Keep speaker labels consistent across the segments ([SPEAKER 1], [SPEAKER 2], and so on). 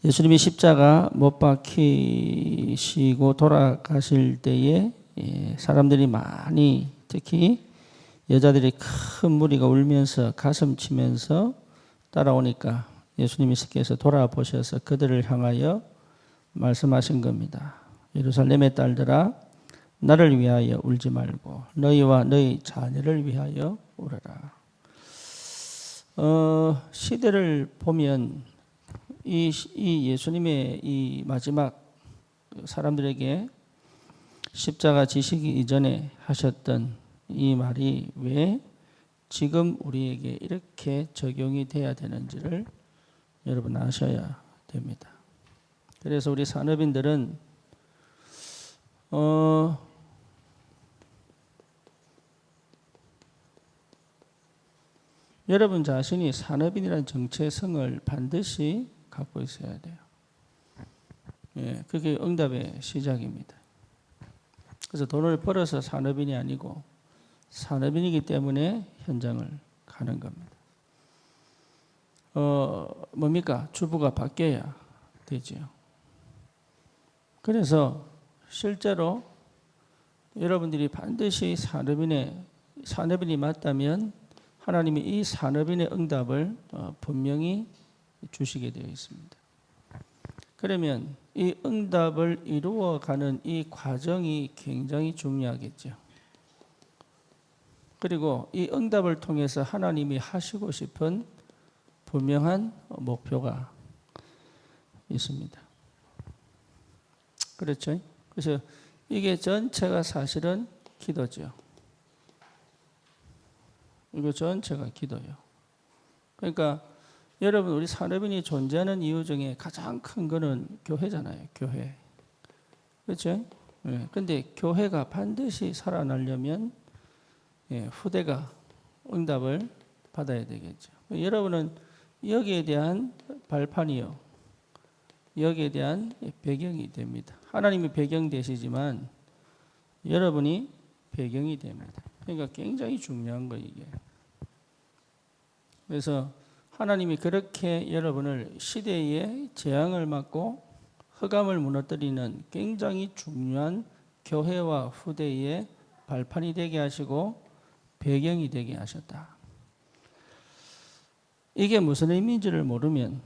[SPEAKER 1] 예수님이 십자가 못 박히시고 돌아가실 때에 사람들이 많이, 특히 여자들이 큰 무리가 울면서 가슴 치면서 따라오니까 예수님께서 돌아보셔서 그들을 향하여 말씀하신 겁니다. 예루살렘의 딸들아, 나를 위하여 울지 말고 너희와 너희 자녀를 위하여 울어라. 시대를 보면 이 예수님의 이 마지막 사람들에게 십자가 지시기 이전에 하셨던 이 말이 왜 지금 우리에게 이렇게 적용이 돼야 되는지를 여러분 아셔야 됩니다. 그래서 우리 산업인들은 여러분 자신이 산업인이라는 정체성을 반드시 갖고 있어야 돼요. 예, 그게 응답의 시작입니다. 그래서 돈을 벌어서 산업인이 아니고 산업인이기 때문에 현장을 가는 겁니다. 뭡니까? 주부가 바뀌어야 되죠. 그래서 실제로 여러분들이 반드시 산업인이 맞다면 하나님이 이 산업인의 응답을 분명히 주시게 되어 있습니다. 그러면 이 응답을 이루어가는 이 과정이 굉장히 중요하겠죠. 그리고 이 응답을 통해서 하나님이 하시고 싶은 분명한 목표가 있습니다. 그렇죠? 그래서 이게 전체가 사실은 기도죠. 이거 전체가 기도예요. 그러니까 여러분, 우리 산업인이 존재하는 이유 중에 가장 큰 거는 교회잖아요. 교회. 그렇죠? 예. 근데 교회가 반드시 살아나려면 후대가 응답을 받아야 되겠죠. 여러분은 여기에 대한 발판이요. 여기에 대한 배경이 됩니다. 하나님이 배경 되시지만 여러분이 배경이 됩니다. 그러니까 굉장히 중요한 거예요, 이게. 그래서 하나님이 그렇게 여러분을 시대의 재앙을 막고 흑암을 무너뜨리는 굉장히 중요한 교회와 후대의 발판이 되게 하시고 배경이 되게 하셨다. 이게 무슨 의미인지를 모르면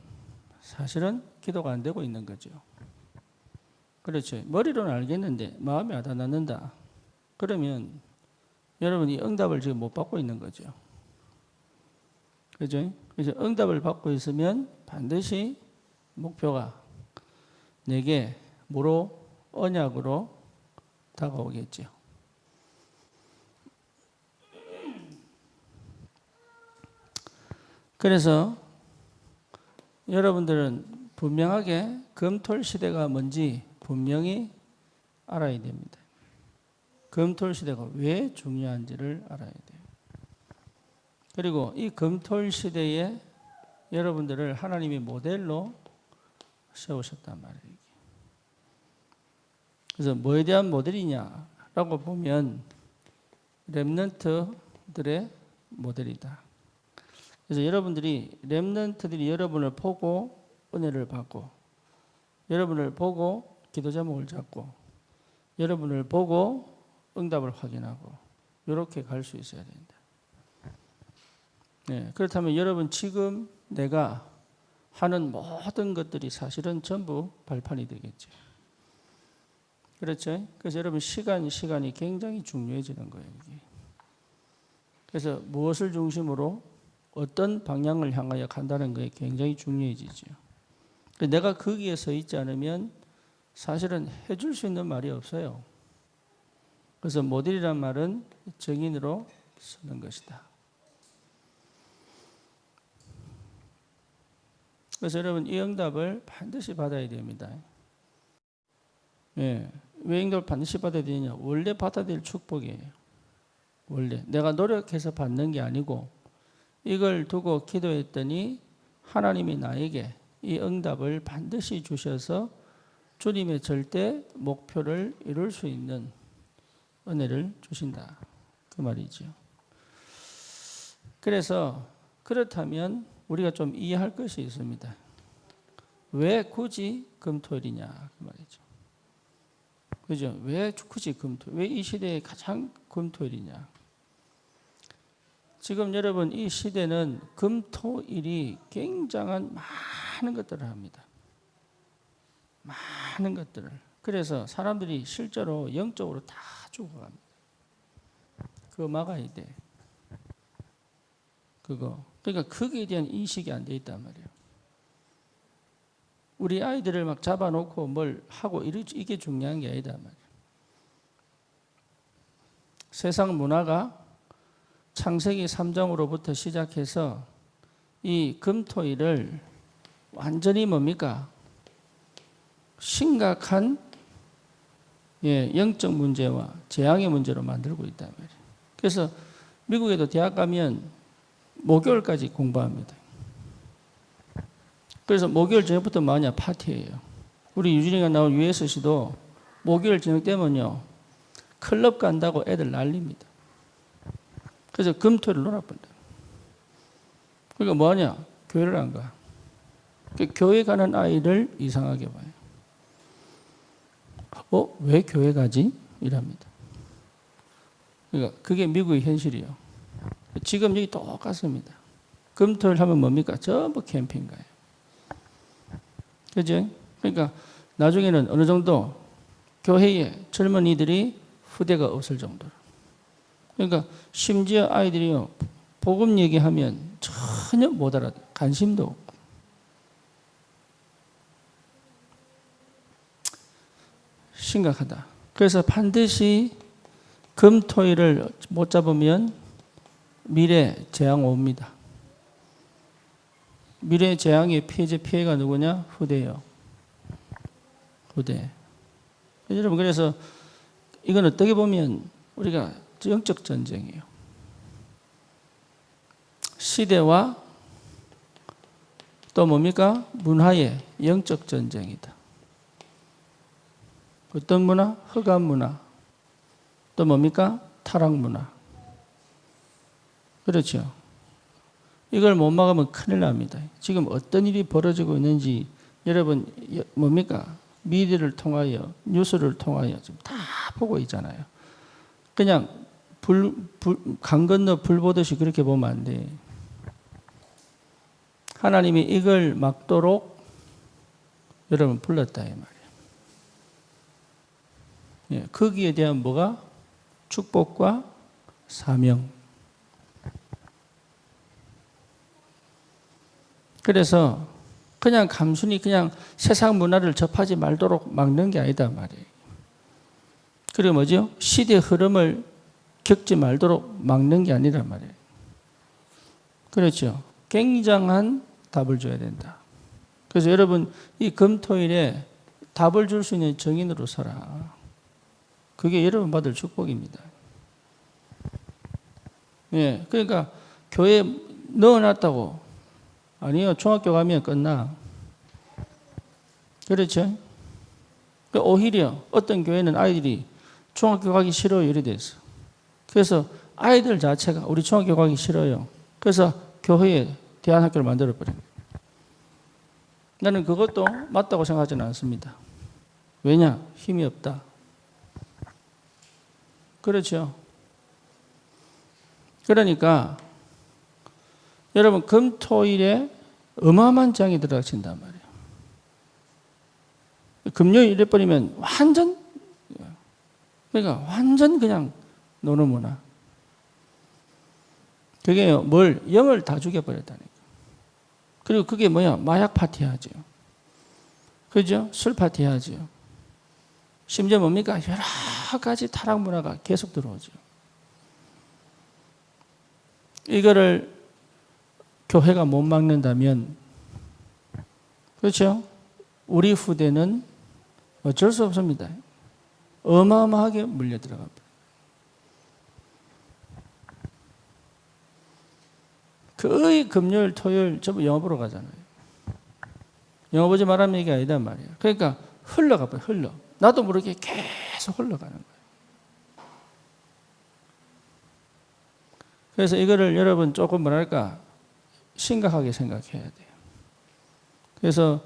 [SPEAKER 1] 사실은 기도가 안 되고 있는 거죠. 그렇죠. 머리로는 알겠는데 마음이 와닿는다. 그러면 여러분이 응답을 지금 못 받고 있는 거죠. 그죠? 그래서 응답을 받고 있으면 반드시 목표가 내게 뭐로? 언약으로 다가오겠죠. 그래서 여러분들은 분명하게 금토일 시대가 뭔지 분명히 알아야 됩니다. 금토일 시대가 왜 중요한지를 알아야 돼요. 그리고 이 금토일 시대에 여러분들을 하나님이 모델로 세우셨단 말이에요. 그래서 뭐에 대한 모델이냐라고 보면 렘넌트들의 모델이다. 그래서 여러분들이 렘넌트들이 여러분을 보고 은혜를 받고, 여러분을 보고 기도 제목을 잡고, 여러분을 보고 응답을 확인하고 이렇게 갈 수 있어야 된다. 네, 그렇다면 여러분 지금 내가 하는 모든 것들이 사실은 전부 발판이 되겠죠. 그렇죠? 그래서 여러분 시간이 굉장히 중요해지는 거예요. 이게. 그래서 무엇을 중심으로 어떤 방향을 향하여 간다는 것이 굉장히 중요해지죠. 내가 거기에 서 있지 않으면 사실은 해줄 수 있는 말이 없어요. 그래서 모델이란 말은 정인으로 서는 것이다. 그래서 여러분 이 응답을 반드시 받아야 됩니다. 예, 왜 응답을 반드시 받아야 되느냐? 원래 받아야 될 축복이에요. 원래 내가 노력해서 받는 게 아니고 이걸 두고 기도했더니 하나님이 나에게 이 응답을 반드시 주셔서 주님의 절대 목표를 이룰 수 있는 은혜를 주신다. 그 말이죠. 그래서 그렇다면 우리가 좀 이해할 것이 있습니다. 왜 굳이 금토일이냐 그 말이죠. 그죠? 왜 굳이 금토일? 왜 이 시대에 가장 금토일이냐? 지금 여러분 이 시대는 금토일이 굉장한 많은 것들을 합니다. 많은 것들을. 그래서 사람들이 실제로 영적으로 다 죽어갑니다. 그거 막아야 돼. 그거. 그러니까 거기에 대한 인식이 안 돼 있단 말이에요. 우리 아이들을 막 잡아놓고 뭘 하고 이게 중요한 게 아니다 말이에요. 세상 문화가 창세기 3장으로부터 시작해서 이 금토일을 완전히 뭡니까? 심각한 영적 문제와 재앙의 문제로 만들고 있단 말이에요. 그래서 미국에도 대학 가면 목요일까지 공부합니다. 그래서 목요일 저녁부터 뭐하냐? 파티예요. 우리 유진이가 나온 USC도 목요일 저녁 되면요 클럽 간다고 애들 난립니다. 그래서 금토일 놀아본다. 그러니까 뭐하냐? 교회를 안 가. 교회 가는 아이를 이상하게 봐요. 왜 교회 가지? 이랍니다. 그러니까 그게 미국의 현실이에요. 지금 여기 똑같습니다. 금토일 하면 뭡니까? 전부 캠핑 가요. 그죠? 그러니까 나중에는 어느 정도 교회에 젊은이들이 후대가 없을 정도로. 그러니까 심지어 아이들이요 복음 얘기하면 전혀 못 알아, 관심도 없고. 심각하다. 그래서 반드시 금토일을 못 잡으면 미래 재앙 옵니다. 미래 재앙의 피해가 누구냐? 후대예요. 후대. 여러분 그래서 이건 어떻게 보면 우리가 영적 전쟁이에요. 시대와 또 뭡니까? 문화의 영적 전쟁이다. 어떤 문화? 흑암 문화. 또 뭡니까? 타락 문화. 그렇죠. 이걸 못 막으면 큰일 납니다. 지금 어떤 일이 벌어지고 있는지 여러분 뭡니까? 미디어를 통하여 뉴스를 통하여 지금 다 보고 있잖아요. 그냥 강 건너 불 보듯이 그렇게 보면 안 돼. 하나님이 이걸 막도록 여러분 불렀다 이 말이에요. 예, 거기에 대한 뭐가? 축복과 사명. 그래서 그냥 감순히 그냥 세상 문화를 접하지 말도록 막는 게 아니다 말이에요. 그리고 뭐죠? 시대 흐름을 겪지 말도록 막는 게 아니란 말이에요. 그렇죠. 굉장한 답을 줘야 된다. 그래서 여러분 이 금토일에 답을 줄 수 있는 정인으로 살아. 그게 여러분 받을 축복입니다. 예, 그러니까 교회에 넣어놨다고 아니요, 중학교 가면 끝나. 그렇죠? 오히려 어떤 교회는 아이들이 중학교 가기 싫어요 이래 됐어. 그래서 아이들 자체가 우리 중학교 가기 싫어요. 그래서 교회에 대안학교를 만들어버린 거예요. 나는 그것도 맞다고 생각하지는 않습니다. 왜냐? 힘이 없다. 그렇죠? 그러니까 여러분 금토일에 어마어마한 장이 들어가신단 말이에요. 금요일 이래버리면 완전 그러니까 완전 그냥 노는 문화. 그게 뭘 영을 다 죽여버렸다니까. 그리고 그게 뭐야? 마약 파티 하죠. 그죠? 술 파티 하죠. 심지어 뭡니까? 여러 가지 타락 문화가 계속 들어오죠. 이거를 교회가 못 막는다면, 그렇죠? 우리 후대는 어쩔 수 없습니다. 어마어마하게 물려 들어갑니다. 거의 금요일, 토요일 전부 영화 보러 가잖아요. 영화 보지 말라는 얘기가 아니단 말이에요. 그러니까 흘러가 봐요, 흘러. 나도 모르게 계속 흘러가는 거예요. 그래서 이거를 여러분 조금 뭐랄까 심각하게 생각해야 돼요. 그래서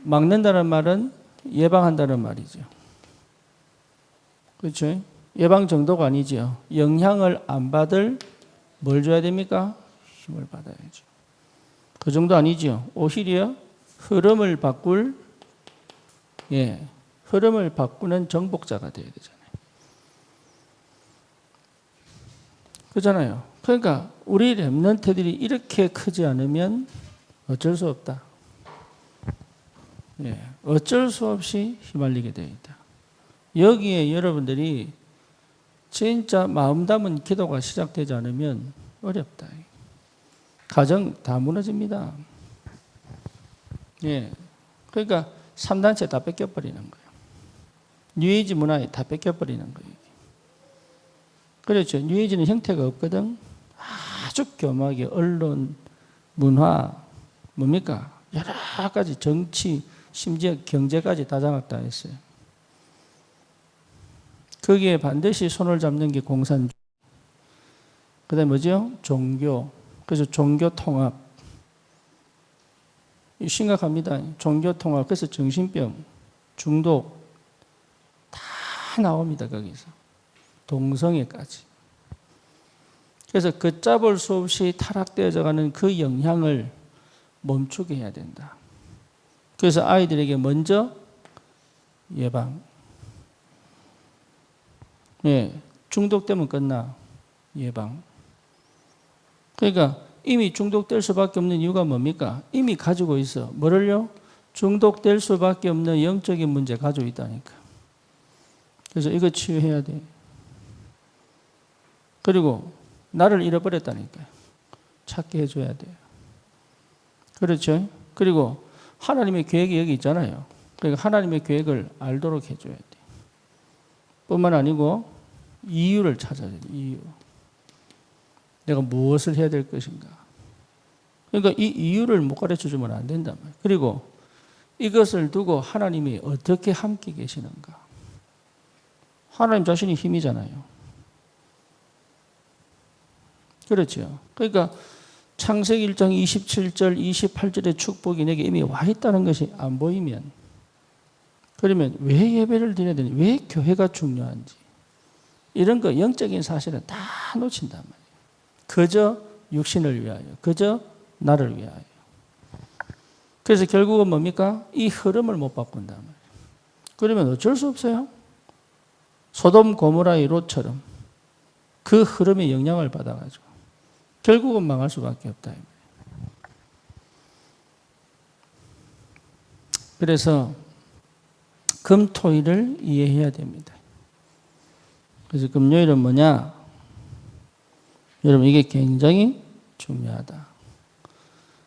[SPEAKER 1] 막는다는 말은 예방한다는 말이죠. 그렇죠? 예방 정도가 아니죠. 영향을 안 받을 뭘 줘야 됩니까? 힘을 받아야죠. 그 정도 아니죠. 오히려 흐름을 바꿀, 흐름을 바꾸는 정복자가 되어야 되잖아요. 그렇잖아요. 그러니까 우리 렘넌트들이 이렇게 크지 않으면 어쩔 수 없다. 어쩔 수 없이 휘말리게 되어 있다. 여기에 여러분들이 진짜 마음 담은 기도가 시작되지 않으면 어렵다. 가정 다 무너집니다. 그러니까 3단체 다 뺏겨버리는 거예요. 뉴에이지 문화에 다 뺏겨버리는 거예요. 그렇죠. 뉴에이지는 형태가 없거든. 아주 교묘하게 언론, 문화, 뭡니까? 여러 가지 정치, 심지어 경제까지 다 장악다 했어요. 거기에 반드시 손을 잡는 게 공산주의. 그 다음에 뭐죠? 종교. 그래서 종교 통합. 심각합니다. 종교 통합. 그래서 정신병, 중독 다 나옵니다. 거기서. 동성애까지. 그래서 걷잡을 수 없이 타락되어져 가는 그 영향을 멈추게 해야 된다. 그래서 아이들에게 먼저 예방. 중독되면 끝나. 예방. 그러니까 이미 중독될 수밖에 없는 이유가 뭡니까? 이미 가지고 있어. 뭐를요? 중독될 수밖에 없는 영적인 문제 가지고 있다니까. 그래서 이거 치유해야 돼. 그리고 나를 잃어버렸다니까요. 찾게 해줘야 돼요. 그렇죠? 그리고 하나님의 계획이 여기 있잖아요. 그러니까 하나님의 계획을 알도록 해줘야 돼. 뿐만 아니고 이유를 찾아야 돼. 이유. 내가 무엇을 해야 될 것인가. 그러니까 이 이유를 못 가르쳐주면 안 된단 말이에요. 그리고 이것을 두고 하나님이 어떻게 함께 계시는가. 하나님 자신이 힘이잖아요. 그렇죠. 그러니까 창세기 1장 27절, 28절의 축복이 내게 이미 와 있다는 것이 안 보이면, 그러면 왜 예배를 드려야 되는지, 왜 교회가 중요한지, 이런 거 영적인 사실은 다 놓친단 말이에요. 그저 육신을 위하여, 그저 나를 위하여. 그래서 결국은 뭡니까? 이 흐름을 못 바꾼단 말이에요. 그러면 어쩔 수 없어요. 소돔 고모라의 롯처럼 그 흐름에 영향을 받아가지고 결국은 망할 수밖에 없다. 그래서 금토일을 이해해야 됩니다. 그래서 금요일은 뭐냐? 여러분, 이게 굉장히 중요하다.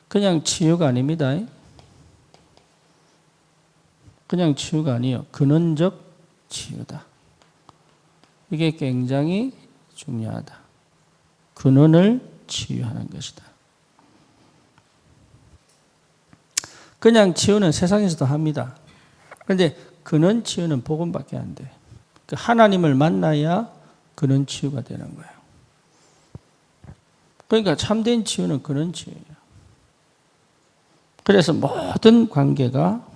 [SPEAKER 1] 그냥 치유가 아닙니다. 그냥 치유가 아니에요. 근원적 치유다. 이게 굉장히 중요하다. 근원을 치유하는 것이다. 그냥 치유는 세상에서도 합니다. 그런데 근원 치유는 복음밖에 안 돼. 하나님을 만나야 근원 치유가 되는 거예요. 그러니까 참된 치유는 근원 치유예요. 그래서 모든 관계가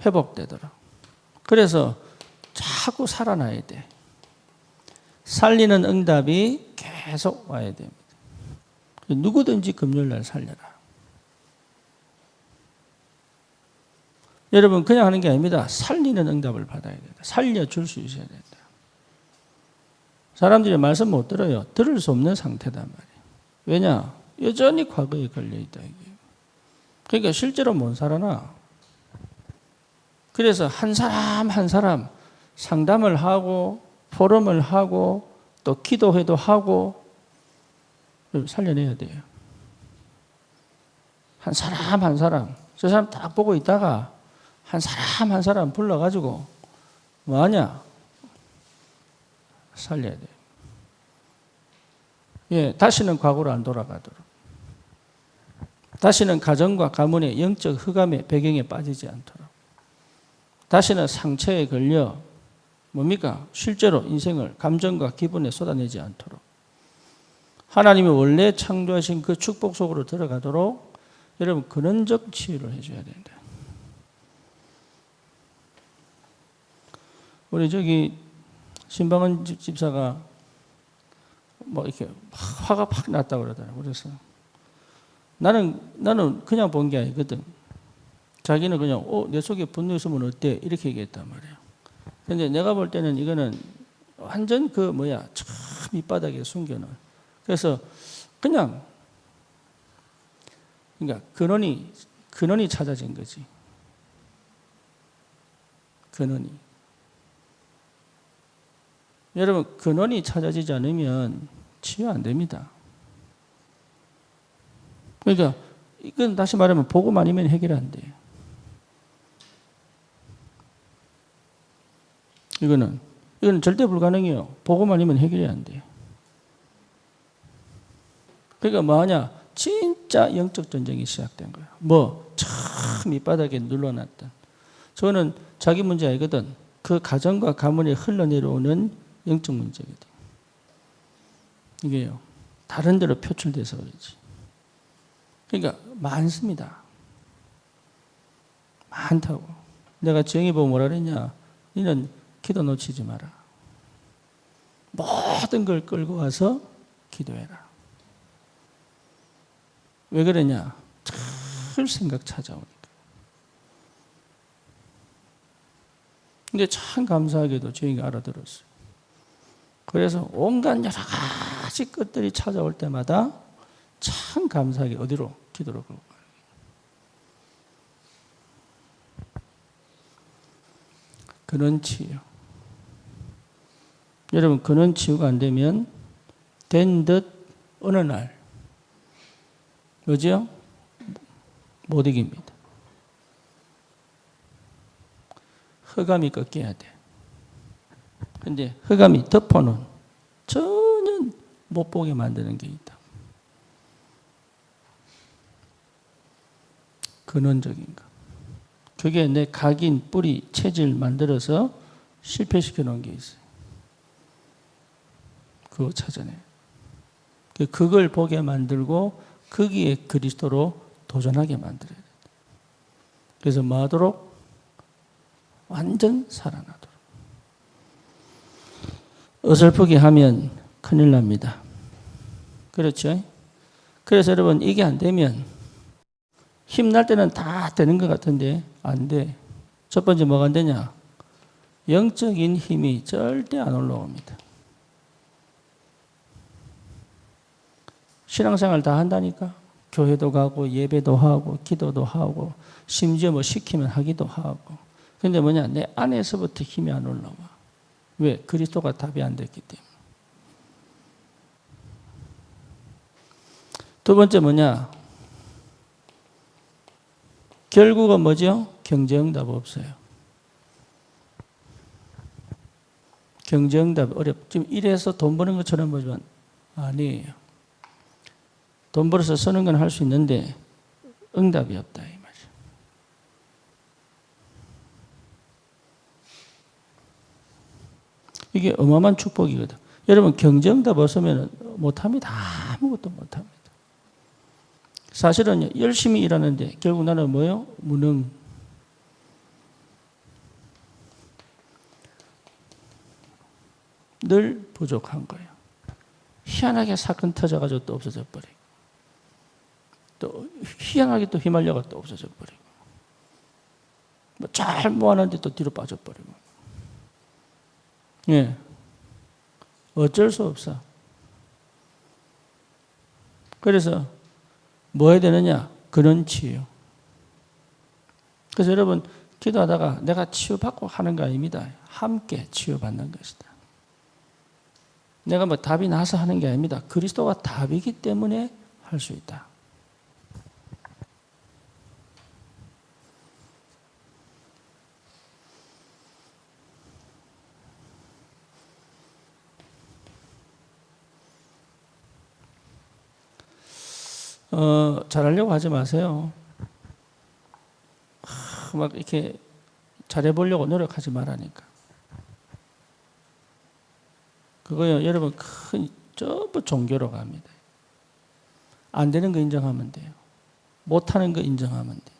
[SPEAKER 1] 회복되도록. 그래서 자꾸 살아나야 돼. 살리는 응답이 계속 와야 됩니다. 누구든지 금요일날 살려라. 여러분, 그냥 하는 게 아닙니다. 살리는 응답을 받아야 된다. 살려줄 수 있어야 된다. 사람들이 말씀 못 들어요. 들을 수 없는 상태단 말이에요. 왜냐? 여전히 과거에 걸려있다. 이게. 그러니까 실제로 못 살아나. 그래서 한 사람 한 사람 상담을 하고 포럼을 하고 또 기도회도 하고 살려내야 돼요. 한 사람 한 사람, 저 사람 딱 보고 있다가 한 사람 한 사람 불러가지고 뭐하냐? 살려야 돼요. 다시는 과거로 안 돌아가도록. 다시는 가정과 가문의 영적 흑암의 배경에 빠지지 않도록. 다시는 상처에 걸려 뭡니까? 실제로 인생을 감정과 기분에 쏟아내지 않도록. 하나님이 원래 창조하신 그 축복 속으로 들어가도록 여러분 근원적 치유를 해줘야 된다. 우리 저기 신방은 집사가 뭐 이렇게 화가 팍 났다고 그러더라고요. 그래서 나는 그냥 본 게 아니거든. 자기는 그냥 내 속에 분노 있으면 어때? 이렇게 얘기했단 말이에요. 근데 내가 볼 때는 이거는 완전 참 밑바닥에 숨겨놓은. 그래서 그러니까 근원이 찾아진 거지. 근원이. 여러분, 근원이 찾아지지 않으면 치유 안 됩니다. 그러니까 이건 다시 말하면 복음 아니면 해결 안 돼요. 이거는 절대 불가능해요. 복음 아니면 해결이 안 돼요. 그러니까 뭐하냐? 진짜 영적 전쟁이 시작된 거예요. 참 밑바닥에 눌러놨던. 저는 자기 문제 아니거든. 그 가정과 가문에 흘러내려오는 영적 문제거든. 이게요. 다른 데로 표출돼서 그렇지. 그러니까 많습니다. 많다고. 내가 정의 보고 뭐라 그랬냐? 너는 기도 놓치지 마라. 모든 걸 끌고 와서 기도해라. 왜 그러냐? 늘 생각 찾아오니까. 근데 참 감사하게도 저희가 알아들었어요. 그래서 온갖 여러 가지 것들이 찾아올 때마다 참 감사하게 어디로? 기도로 끌고 가요. 근원 치유. 여러분, 근원 치유가 안 되면 된 듯 어느 날 뭐죠? 못 이깁니다. 흑암이 꺾여야 돼. 근데 흑암이 덮어놓은 전혀 못 보게 만드는 게 있다. 근원적인 거. 그게 내 각인, 뿌리, 체질 만들어서 실패시켜 놓은 게 있어요. 그거 찾아내. 그걸 보게 만들고 거기에 그리스도로 도전하게 만들어야 돼. 그래서 뭐 하도록? 완전 살아나도록. 어설프게 하면 큰일 납니다. 그렇죠? 그래서 여러분, 이게 안 되면 힘날 때는 다 되는 것 같은데 안 돼. 첫 번째 뭐가 안 되냐? 영적인 힘이 절대 안 올라옵니다. 신앙생활 다 한다니까. 교회도 가고 예배도 하고 기도도 하고 심지어 뭐 시키면 하기도 하고. 근데 뭐냐? 내 안에서부터 힘이 안 올라와. 왜? 그리스도가 답이 안 됐기 때문에. 두 번째 뭐냐? 결국은 뭐죠? 경제응답 없어요. 경제응답 어렵. 지금 이래서 돈 버는 것처럼 보지만 아니에요. 돈 벌어서 쓰는 건 할 수 있는데 응답이 없다 이 말이에요. 이게 어마어마한 축복이거든. 여러분, 경제응답 없으면 못합니다. 아무것도 못합니다. 사실은 열심히 일하는데 결국 나는 뭐예요? 무능. 늘 부족한 거예요. 희한하게 사건 터져가지고 또 없어져 버리고, 또 희한하게 또 휘말려가 또 없어져 버리고, 뭐 잘 모았는데 또 뒤로 빠져버리고. 예, 어쩔 수 없어. 그래서 뭐 해야 되느냐? 근원 치유. 그래서 여러분, 기도하다가 내가 치유받고 하는 거 아닙니다. 함께 치유받는 것이다. 내가 뭐 답이 나서 하는 게 아닙니다. 그리스도가 답이기 때문에 할 수 있다. 잘하려고 하지 마세요. 막 이렇게 잘해보려고 노력하지 말라니까. 그거요, 여러분, 큰 전부 종교로 갑니다. 안 되는 거 인정하면 돼요. 못하는 거 인정하면 돼요.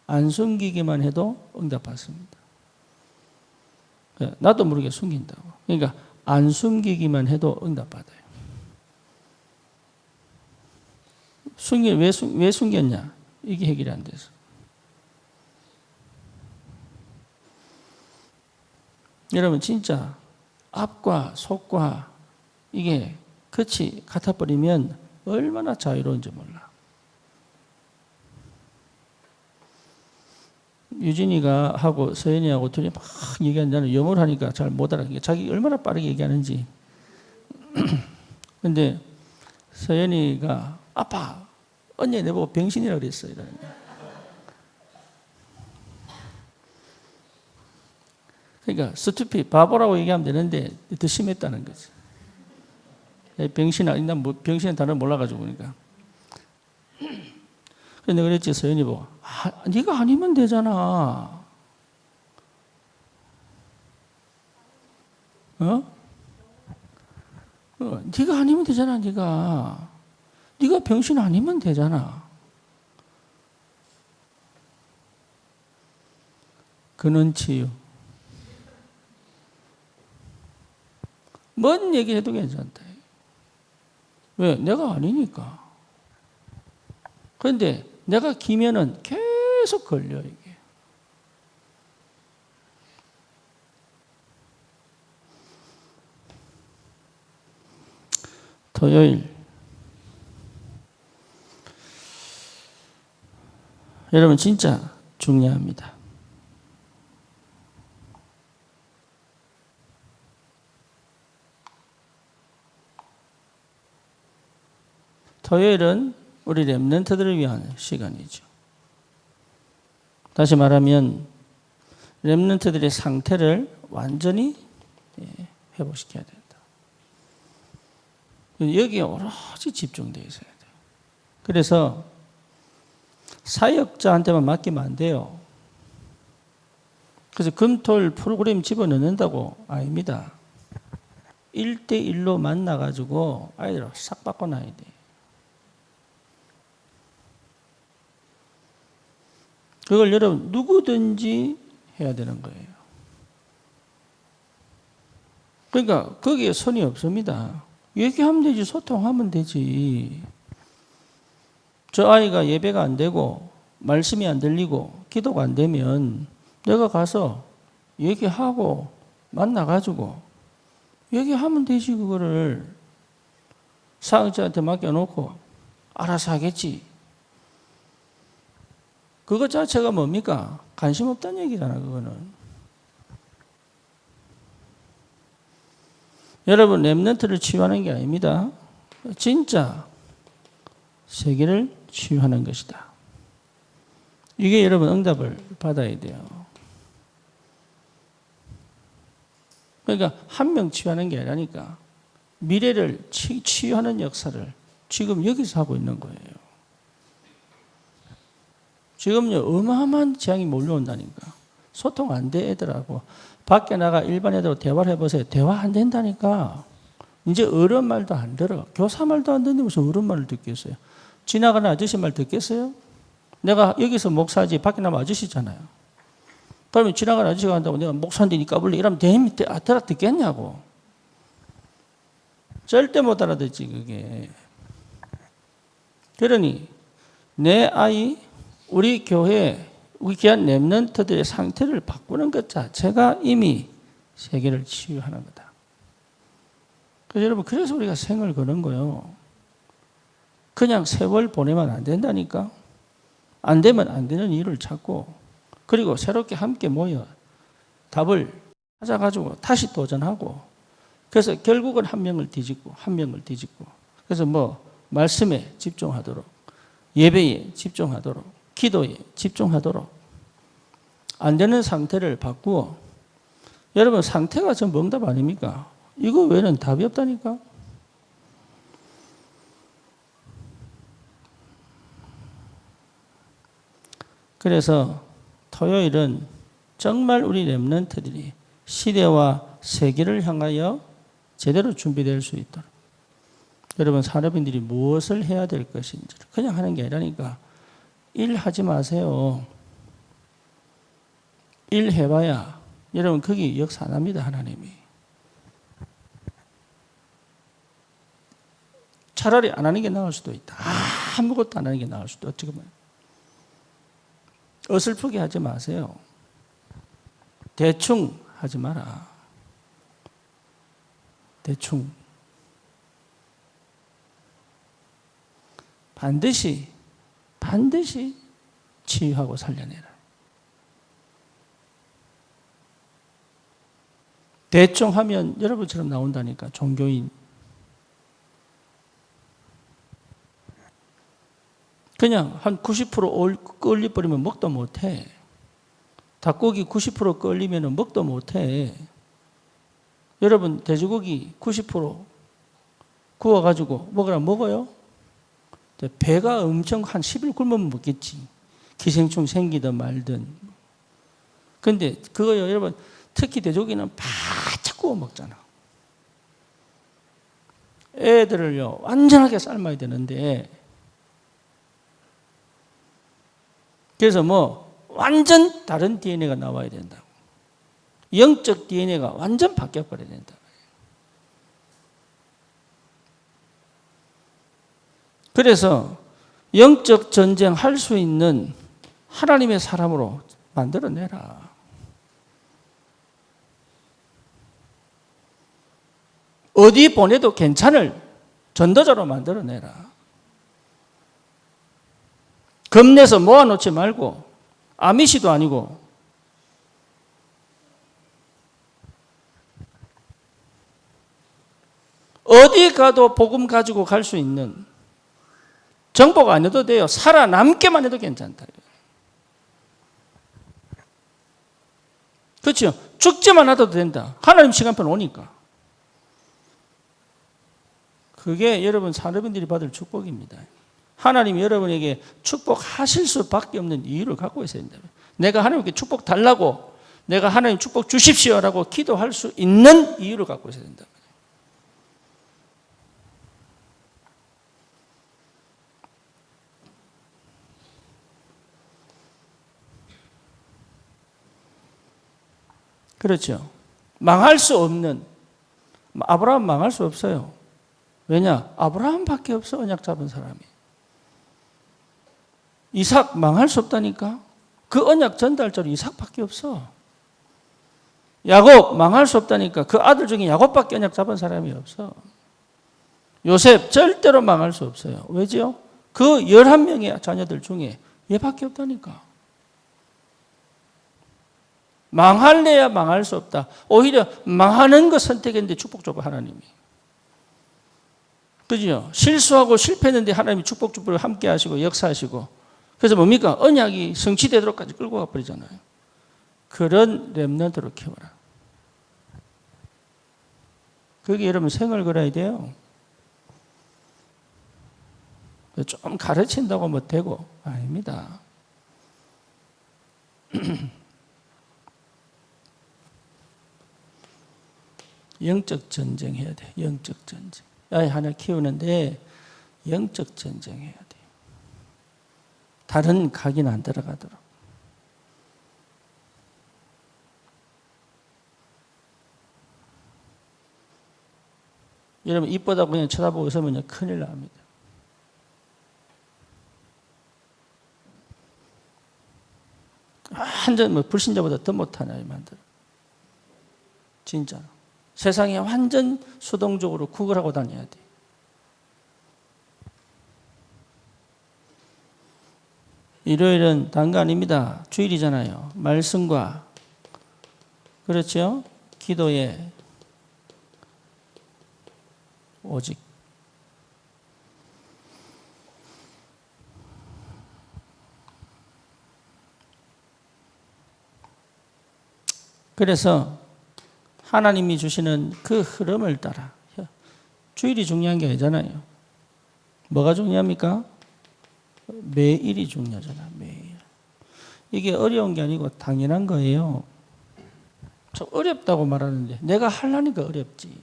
[SPEAKER 1] 안 숨기기만 해도 응답받습니다. 나도 모르게 숨긴다고. 그러니까 안 숨기기만 해도 응답받아요. 왜 숨겼냐? 이게 해결이 안 돼서. 여러분 진짜 앞과 속과 이게 끝이 같아버리면 얼마나 자유로운지 몰라. 유진이가 하고 서연이하고 둘이 막 얘기하는 나는 영어를 하니까 잘 못 알아듣게 자기 얼마나 빠르게 얘기하는지. 근데 서연이가 아빠 언니 내보고 병신이라고 그랬어요. 그러니까 스투피 바보라고 얘기하면 되는데 더 심했다는 거지. 병신아, 난 뭐 병신의 단어를 몰라가지고 그러니까. 그래서 내가 그랬지 서연이 보고 네가 아니면 되잖아. 네가 아니면 되잖아. 네가 병신 아니면 되잖아. 그는 치유. 뭔 얘기해도 괜찮다. 왜? 내가 아니니까. 그런데 내가 기면은 계속 걸려 이게. 토요일 여러분 진짜 중요합니다. 토요일은 우리 렘넌트들을 위한 시간이죠. 다시 말하면 렘넌트들의 상태를 완전히 회복시켜야 된다. 여기에 오로지 집중되어 있어야 돼요. 그래서 사역자한테만 맡기면 안 돼요. 그래서 금토일 프로그램 집어넣는다고 아닙니다. 1대1로 만나가지고 아이들을 싹 바꿔놔야 돼요. 그걸 여러분 누구든지 해야 되는 거예요. 그러니까 거기에 선이 없습니다. 얘기하면 되지, 소통하면 되지. 저 아이가 예배가 안 되고 말씀이 안 들리고 기도가 안 되면 내가 가서 얘기하고 만나가지고 얘기하면 되지. 그거를 사역자한테 맡겨놓고 알아서 하겠지. 그것 자체가 뭡니까? 관심 없다는 얘기잖아, 그거는. 여러분, 렘넌트를 치유하는 게 아닙니다. 진짜 세계를 치유하는 것이다. 이게 여러분 응답을 받아야 돼요. 그러니까 한 명 치유하는 게 아니라니까 미래를 치유하는 역사를 지금 여기서 하고 있는 거예요. 지금요 어마어마한 재앙이 몰려온다니까. 소통 안 돼 애들하고. 밖에 나가 일반 애들하고 대화를 해보세요. 대화 안 된다니까. 이제 어른 말도 안 들어. 교사 말도 안 듣는데 무슨 어른 말을 듣겠어요. 지나가는 아저씨 말 듣겠어요? 내가 여기서 목사지 밖에 나면 아저씨잖아요. 그러면 지나가는 아저씨가 한다고 내가 목사인데 니 까불래 이러면 알아듣겠냐고. 절대 못 알아듣지 그게. 그러니 내 아이 우리 교회 우리 귀한 렘넌트들의 상태를 바꾸는 것 자체가 이미 세계를 치유하는 거다. 그래서 여러분 그래서 우리가 생을 거는 거예요. 그냥 세월 보내면 안 된다니까. 안 되면 안 되는 이유를 찾고 그리고 새롭게 함께 모여 답을 찾아가지고 다시 도전하고 그래서 결국은 한 명을 뒤집고 한 명을 뒤집고 그래서 뭐 말씀에 집중하도록 예배에 집중하도록 기도에 집중하도록 안 되는 상태를 바꾸어 여러분 상태가 전부 응답 아닙니까? 이거 외에는 답이 없다니까. 그래서 토요일은 정말 우리 렘넌트들이 시대와 세계를 향하여 제대로 준비될 수 있도록 여러분 산업인들이 무엇을 해야 될 것인지를 그냥 하는 게 아니라니까. 일 하지 마세요. 일 해봐야 여러분 거기 역사 안 합니다. 하나님이. 차라리 안 하는 게 나을 수도 있다. 아무것도 안 하는 게 나을 수도. 어떻게 보면 어설프게 하지 마세요. 대충 하지 마라. 대충. 반드시 치유하고 살려내라. 대충 하면 여러분처럼 나온다니까. 종교인. 그냥 한 90% 끌려버리면 먹도 못해. 닭고기 90% 끌리면 먹도 못해. 여러분 돼지고기 90% 구워가지고 먹으라 먹어요? 배가 엄청 한 10일 굶으면 먹겠지. 기생충 생기든 말든. 근데 그거요 여러분 특히 돼지고기는 바짝 구워 먹잖아. 애들을요 완전하게 삶아야 되는데 그래서 완전 다른 DNA가 나와야 된다고. 영적 DNA가 완전 바뀌어버려야 된다. 그래서 영적 전쟁 할 수 있는 하나님의 사람으로 만들어내라. 어디 보내도 괜찮을 전도자로 만들어내라. 겁내서 모아놓지 말고 아미시도 아니고 어디 가도 복음 가지고 갈 수 있는 정복 안 해도 돼요. 살아남게만 해도 괜찮다. 그렇죠? 죽지만 않아도 된다. 하나님 시간편 오니까. 그게 여러분 산업인들이 받을 축복입니다. 하나님이 여러분에게 축복하실 수밖에 없는 이유를 갖고 있어야 된다. 내가 하나님께 축복 달라고 내가 하나님 축복 주십시오라고 기도할 수 있는 이유를 갖고 있어야 된다. 그렇죠. 망할 수 없는 아브라함 망할 수 없어요. 왜냐? 아브라함밖에 없어 언약 잡은 사람이. 이삭 망할 수 없다니까. 그 언약 전달자로 이삭밖에 없어. 야곱 망할 수 없다니까. 그 아들 중에 야곱밖에 언약 잡은 사람이 없어. 요셉 절대로 망할 수 없어요. 왜죠? 그 11명의 자녀들 중에 얘밖에 없다니까. 망할래야 망할 수 없다. 오히려 망하는 거 선택했는데 축복 줘봐 하나님이. 그죠? 실수하고 실패했는데 하나님이 축복 주부를 함께 하시고 역사하시고 그래서 뭡니까? 언약이 성취되도록까지 끌고 가버리잖아요. 그런 렘넌트로 키워라. 그게 여러분 생을 걸어야 돼요. 좀 가르친다고 뭐 되고 아닙니다. 영적 전쟁 해야 돼. 영적 전쟁. 아이 하나 키우는데 영적 전쟁 해야 돼. 다른 각인 안 들어가도록. 여러분 이쁘다고 그냥 쳐다보고 있으면 큰일 납니다. 완전 불신자보다 더 못한 아이 만들어. 진짜로. 세상에 완전 수동적으로 구걸하고 다녀야 돼. 일요일은 다른 거 아닙니다. 주일이잖아요. 말씀과 그렇죠? 기도에 오직 그래서 하나님이 주시는 그 흐름을 따라 주일이 중요한 게 아니잖아요. 뭐가 중요합니까? 매일이 중요하잖아. 매일. 이게 어려운 게 아니고 당연한 거예요. 좀 어렵다고 말하는데 내가 하려니까 어렵지.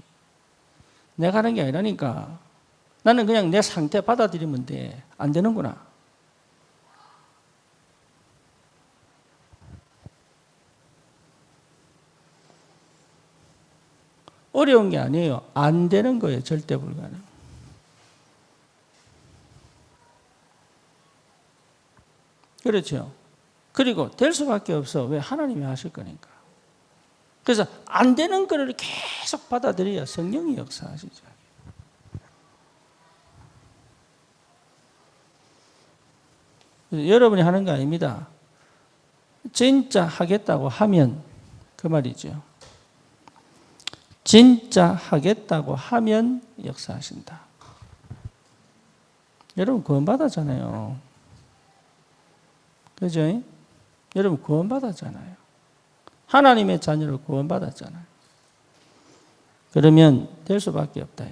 [SPEAKER 1] 내가 하는 게 아니라니까. 나는 그냥 내 상태 받아들이면 돼. 안 되는구나. 어려운 게 아니에요. 안 되는 거예요. 절대 불가능. 그렇죠. 그리고 될 수밖에 없어. 왜? 하나님이 하실 거니까. 그래서 안 되는 거를 계속 받아들여야 성령이 역사하시죠. 여러분이 하는 거 아닙니다. 진짜 하겠다고 하면 그 말이죠. 진짜 하겠다고 하면 역사하신다. 여러분 구원받았잖아요. 그죠? 여러분 구원받았잖아요. 하나님의 자녀로 구원받았잖아요. 그러면 될 수밖에 없다.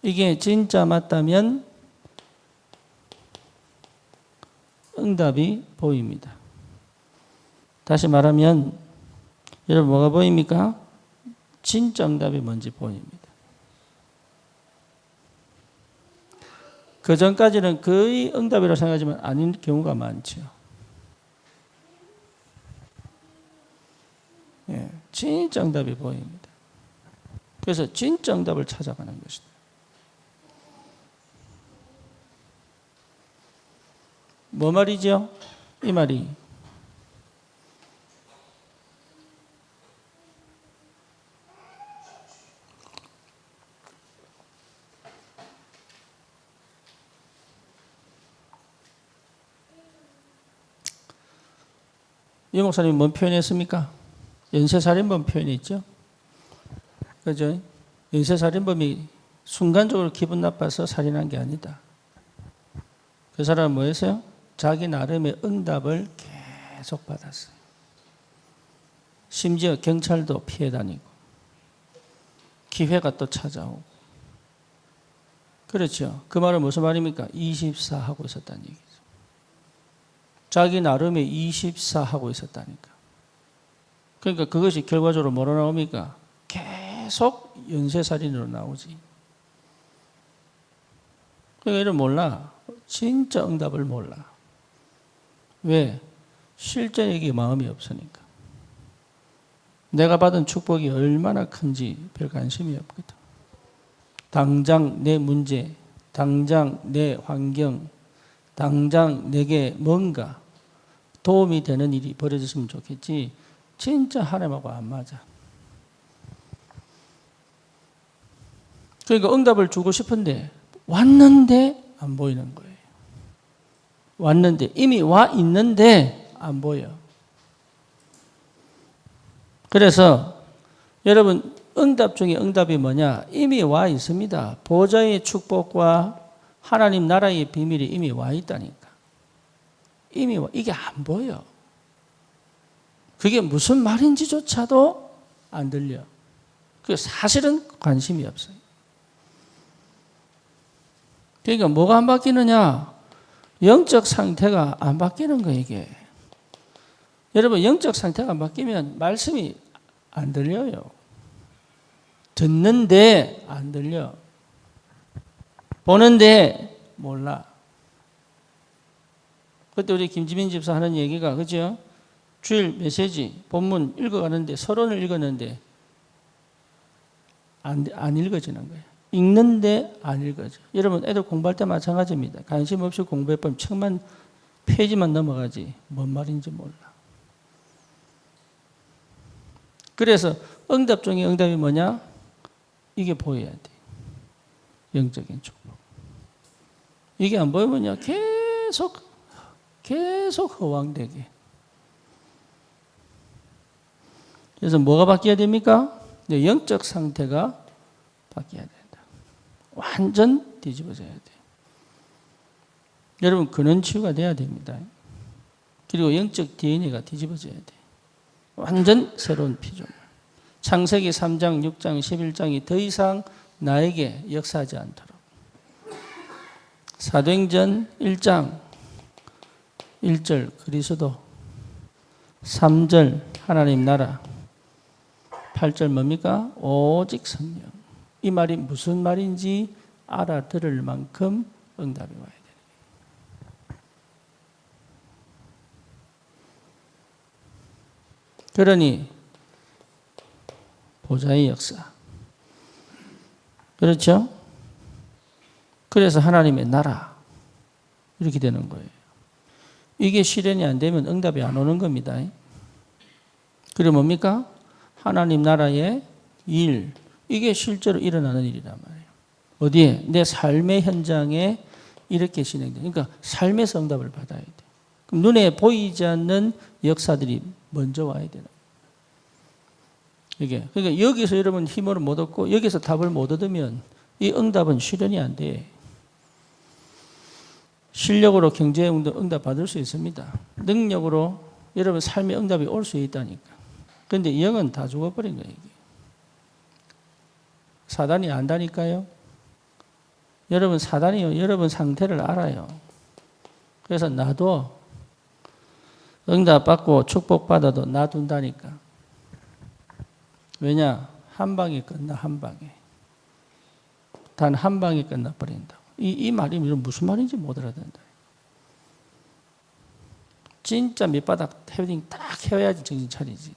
[SPEAKER 1] 이게 진짜 맞다면 응답이 보입니다. 다시 말하면 여러분 뭐가 보입니까? 진짜 응답이 뭔지 보입니다. 그 전까지는 거의 응답이라고 생각하지만 아닌 경우가 많죠. 예, 진짜 응답이 보입니다. 그래서 진짜 응답을 찾아가는 것이다. 뭐 말이죠? 이 말이 이 목사님이 뭔 표현했습니까? 연쇄살인범 표현했죠? 그죠? 연쇄살인범이 순간적으로 기분 나빠서 살인한 게 아니다. 그 사람은 뭐 했어요? 자기 나름의 응답을 계속 받았어요. 심지어 경찰도 피해 다니고 기회가 또 찾아오고. 그렇죠. 그 말은 무슨 말입니까? 24 하고 있었다는 얘기죠. 자기 나름의 24 하고 있었다니까. 그러니까 그것이 결과적으로 뭐로 나옵니까? 계속 연쇄살인으로 나오지. 그러니까 이를 몰라. 진짜 응답을 몰라. 왜? 실제 얘기에 마음이 없으니까. 내가 받은 축복이 얼마나 큰지 별 관심이 없거든. 당장 내 문제, 당장 내 환경, 당장 내게 뭔가 도움이 되는 일이 벌어졌으면 좋겠지. 진짜 하나님하고 안 맞아. 그러니까 응답을 주고 싶은데 왔는데 안 보이는 거예요. 왔는데 이미 와 있는데 안 보여. 그래서 여러분 응답 중에 응답이 뭐냐? 이미 와 있습니다. 보좌의 축복과 하나님 나라의 비밀이 이미 와 있다니까. 이미 와, 이게 안 보여. 그게 무슨 말인지조차도 안 들려. 그 사실은 관심이 없어요. 그러니까 뭐가 안 바뀌느냐? 영적 상태가 안 바뀌는 거예요, 이게. 여러분, 영적 상태가 안 바뀌면 말씀이 안 들려요. 듣는데 안 들려. 보는데 몰라. 그때 우리 김지민 집사 하는 얘기가, 그죠? 주일 메시지, 본문 읽어가는데, 서론을 읽었는데, 안 읽어지는 거예요. 읽는데 안 읽어져. 여러분, 애들 공부할 때 마찬가지입니다. 관심 없이 공부해보면 책만, 페이지만 넘어가지, 뭔 말인지 몰라. 그래서 응답 중에 응답이 뭐냐? 이게 보여야 돼. 영적인 축복. 이게 안 보이면요, 계속 허황되게. 그래서 뭐가 바뀌어야 됩니까? 영적 상태가 바뀌어야 된다. 완전 뒤집어져야 돼. 여러분, 근원 치유가 돼야 됩니다. 그리고 영적 DNA가 뒤집어져야 돼. 완전 새로운 피조물. 창세기 3장, 6장, 11장이 더 이상 나에게 역사하지 않도록. 사도행전 1장 1절 그리스도, 3절 하나님 나라, 8절 뭡니까? 오직 성령. 이 말이 무슨 말인지 알아들을 만큼 응답이 와야 돼요. 그러니 보좌의 역사. 그렇죠? 그래서 하나님의 나라 이렇게 되는 거예요. 이게 실현이 안 되면 응답이 안 오는 겁니다. 그리고 뭡니까? 하나님 나라의 일, 이게 실제로 일어나는 일이란 말이에요. 어디에? 내 삶의 현장에 이렇게 진행돼. 그러니까 삶에서 응답을 받아야 돼. 그럼 눈에 보이지 않는 역사들이 먼저 와야 되는. 이게 그러니까 여기서 여러분 힘을 못 얻고 여기서 답을 못 얻으면 이 응답은 실현이 안 돼. 실력으로 경제에 응답 받을 수 있습니다. 능력으로 여러분 삶의 응답이 올 수 있다니까. 그런데 영은 다 죽어버린 거예요. 이게. 사단이 안다니까요. 여러분 사단이 여러분 상태를 알아요. 그래서 나도 응답 받고 축복 받아도 놔둔다니까. 왜냐? 한 방에 끝나, 한 방에. 단 한 방에 끝나버린다. 이 말이 무슨 말인지 못 알아듣는다. 진짜 밑바닥 헤딩 딱 해야지 정신 차리지.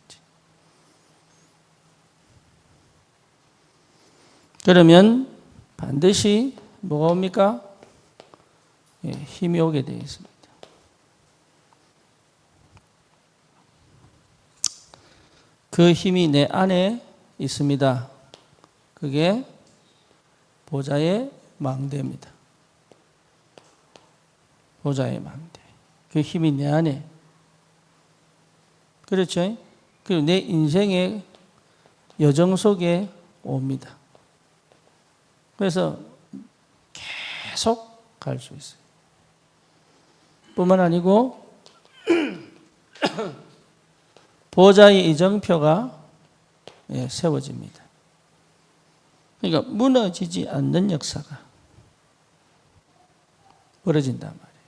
[SPEAKER 1] 그러면 반드시 뭐가 옵니까? 예, 힘이 오게 되어 있습니다. 그 힘이 내 안에 있습니다. 그게 보좌의 망대입니다. 보좌의 망대. 그 힘이 내 안에. 그렇죠? 그리고 내 인생의 여정 속에 옵니다. 그래서 계속 갈 수 있어요. 뿐만 아니고 보좌의 이정표가 세워집니다. 그러니까 무너지지 않는 역사가 벌어진단 말이에요.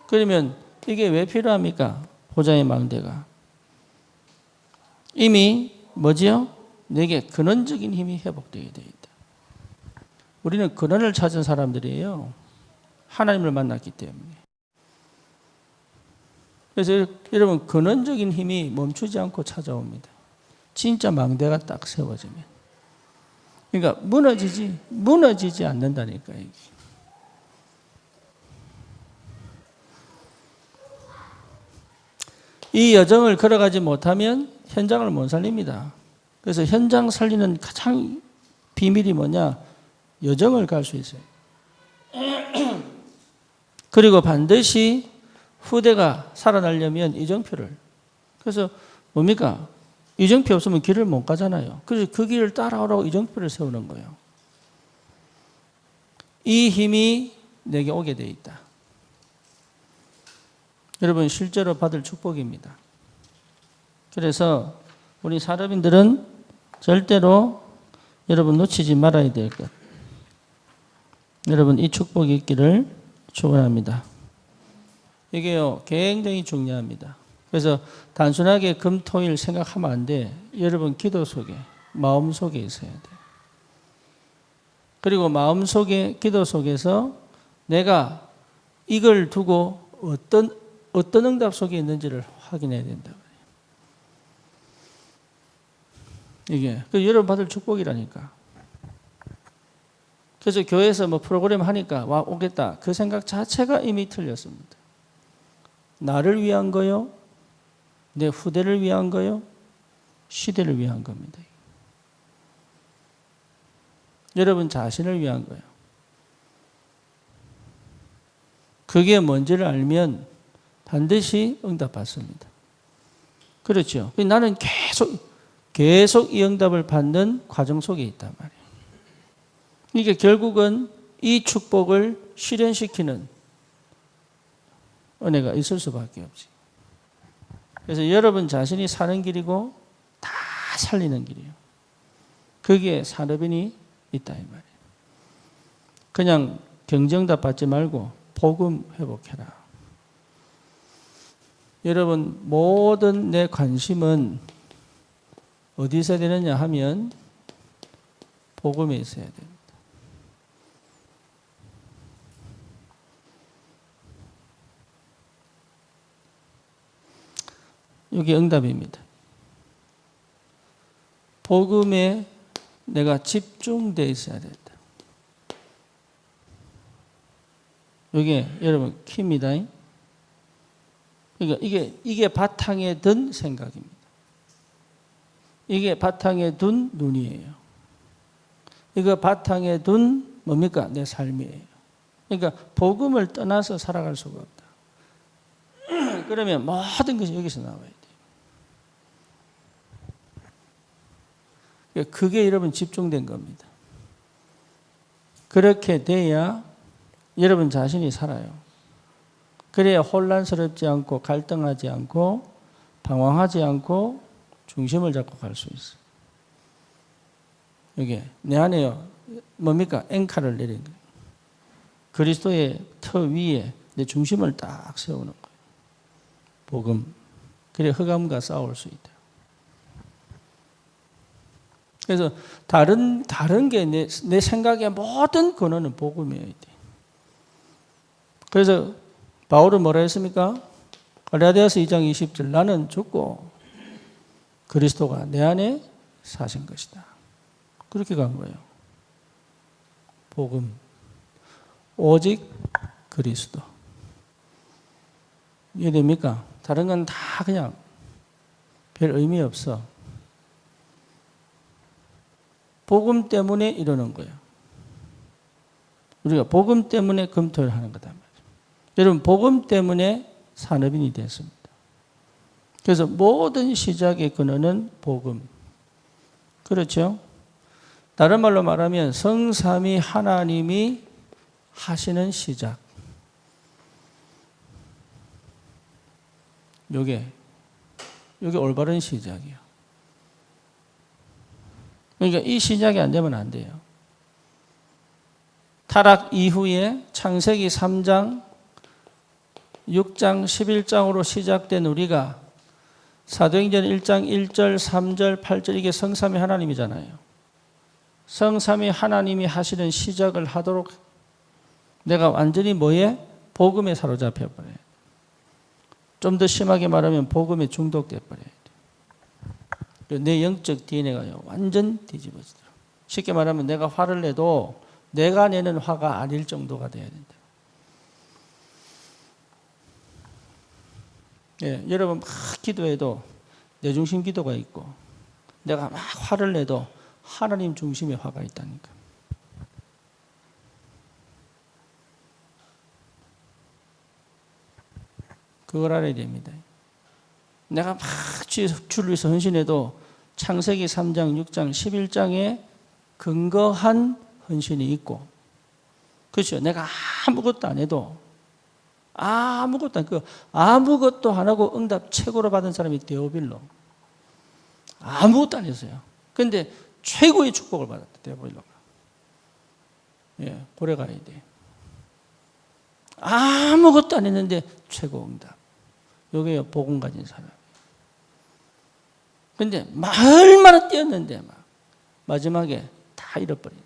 [SPEAKER 1] 그러면 이게 왜 필요합니까? 보좌의 망대가. 이미 뭐지요? 내게 근원적인 힘이 회복되게 되어 있다. 우리는 근원을 찾은 사람들이에요. 하나님을 만났기 때문에. 그래서 여러분 근원적인 힘이 멈추지 않고 찾아옵니다. 진짜 망대가 딱 세워지면. 그러니까 무너지지 않는다니까 이게. 이 여정을 걸어가지 못하면 현장을 못 살립니다. 그래서 현장 살리는 가장 비밀이 뭐냐? 여정을 갈 수 있어요. 그리고 반드시 후대가 살아나려면 이정표를. 그래서 뭡니까? 이정표 없으면 길을 못 가잖아요. 그래서 그 길을 따라오라고 이정표를 세우는 거예요. 이 힘이 내게 오게 돼 있다. 여러분 실제로 받을 축복입니다. 그래서 우리 사람인들은 절대로 여러분 놓치지 말아야 될 것. 여러분 이 축복이 있기를 축원합니다. 이게요 굉장히 중요합니다. 그래서 단순하게 금, 토, 일 생각하면 안 돼. 여러분 기도 속에, 마음 속에 있어야 돼. 그리고 마음 속에, 기도 속에서 내가 이걸 두고 어떤 응답 속에 있는지를 확인해야 된다. 이게 여러분 받을 축복이라니까. 그래서 교회에서 뭐 프로그램 하니까 와 오겠다. 그 생각 자체가 이미 틀렸습니다. 나를 위한 거요? 내 후대를 위한 거요? 시대를 위한 겁니다. 여러분 자신을 위한 거예요. 그게 뭔지를 알면 반드시 응답받습니다. 그렇죠. 나는 계속 이 응답을 받는 과정 속에 있단 말이에요. 그러니까 결국은 이 축복을 실현시키는 은혜가 있을 수밖에 없지. 그래서 여러분 자신이 사는 길이고 다 살리는 길이에요. 거기에 산업인이 있다 이 말이에요. 그냥 경정답 받지 말고 복음 회복해라. 여러분 모든 내 관심은 어디서 해야 되느냐 하면 복음에 있어야 됩니다. 이게 응답입니다. 복음에 내가 집중되어 있어야 된다. 이게 여러분 키입니다. 그러니까 이게 바탕에 든 생각입니다. 이게 바탕에 둔 눈이에요. 이거 바탕에 둔 뭡니까? 내 삶이에요. 그러니까 복음을 떠나서 살아갈 수가 없다. 그러면 모든 것이 여기서 나와야 돼요. 그게 여러분 집중된 겁니다. 그렇게 돼야 여러분 자신이 살아요. 그래야 혼란스럽지 않고 갈등하지 않고 방황하지 않고 중심을 잡고 갈 수 있어요. 이게 내 안에 뭡니까? 앵카를 내린 거예요. 그리스도의 터 위에 내 중심을 딱 세우는 거예요. 복음. 그래 흑암과 싸울 수 있다. 그래서 다른 게 내 생각의 모든 근원은 복음이어야 돼. 그래서 바울은 뭐라 했습니까? 갈라디아서 2장 20절 나는 죽고 그리스도가 내 안에 사신 것이다. 그렇게 간 거예요. 복음. 오직 그리스도. 이해됩니까? 다른 건 다 그냥 별 의미 없어. 복음 때문에 이러는 거예요. 우리가 복음 때문에 검토를 하는 거다. 여러분, 복음 때문에 산업인이 됐습니다. 그래서 모든 시작의 근원은 복음. 그렇죠? 다른 말로 말하면 성삼위 하나님이 하시는 시작. 요게 올바른 시작이에요. 그러니까 이 시작이 안 되면 안 돼요. 타락 이후에 창세기 3장, 6장, 11장으로 시작된 우리가 사도행전 1장 1절, 3절, 8절 이게 성삼위 하나님이잖아요. 성삼위 하나님이 하시는 시작을 하도록 내가 완전히 뭐에? 복음에 사로잡혀 버려요. 좀 더 심하게 말하면 복음에 중독돼 버려요. 내 영적 DNA가 완전 뒤집어지더라고요. 쉽게 말하면 내가 화를 내도 내가 내는 화가 아닐 정도가 돼야 된다. 예, 여러분 막 기도해도 내 중심 기도가 있고 내가 막 화를 내도 하나님 중심의 화가 있다니까. 그걸 알아야 됩니다. 내가 막 주를 위해서 헌신해도 창세기 3장, 6장, 11장에 근거한 헌신이 있고, 그렇죠. 내가 아무것도 안 해도 아무것도 안 하고 응답 최고로 받은 사람이 데오빌로. 아무것도 안 했어요. 그런데 최고의 축복을 받았다. 데오빌로가. 예, 고래 가야 돼. 아무것도 안 했는데 최고 응답. 요게 복음 가진 사람. 근데 얼마나 뛰었는데 막 마지막에 다 잃어버린.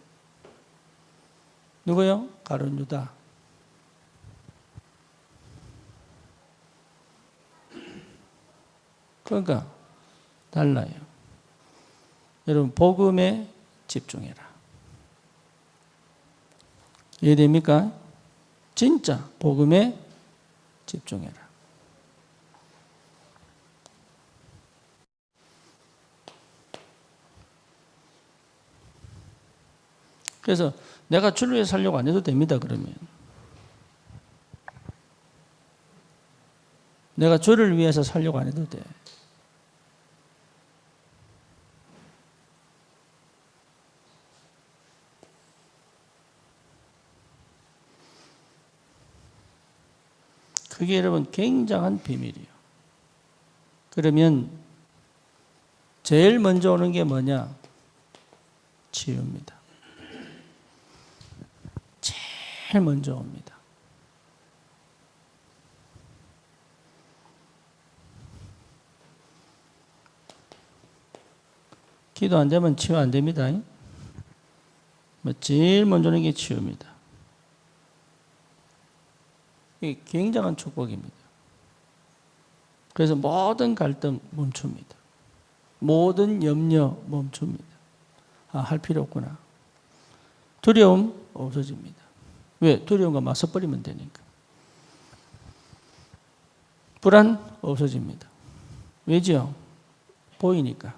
[SPEAKER 1] 누구요? 가룟 유다. 그러니까 달라요. 여러분 복음에 집중해라. 이해됩니까? 진짜 복음에 집중해라. 그래서 내가 주를 위해 살려고 안 해도 됩니다. 그러면 내가 주를 위해서 살려고 안 해도 돼. 그게 여러분 굉장한 비밀이에요. 그러면 제일 먼저 오는 게 뭐냐? 치유입니다. 제일 먼저 옵니다. 기도 안 되면 치유 안 됩니다. 제일 먼저 오는 게 치유입니다. 이게 굉장한 축복입니다. 그래서 모든 갈등 멈춥니다. 모든 염려 멈춥니다. 할 필요 없구나. 두려움 없어집니다. 왜? 두려움과 맞서버리면 되니까. 불안 없어집니다. 왜죠? 보이니까.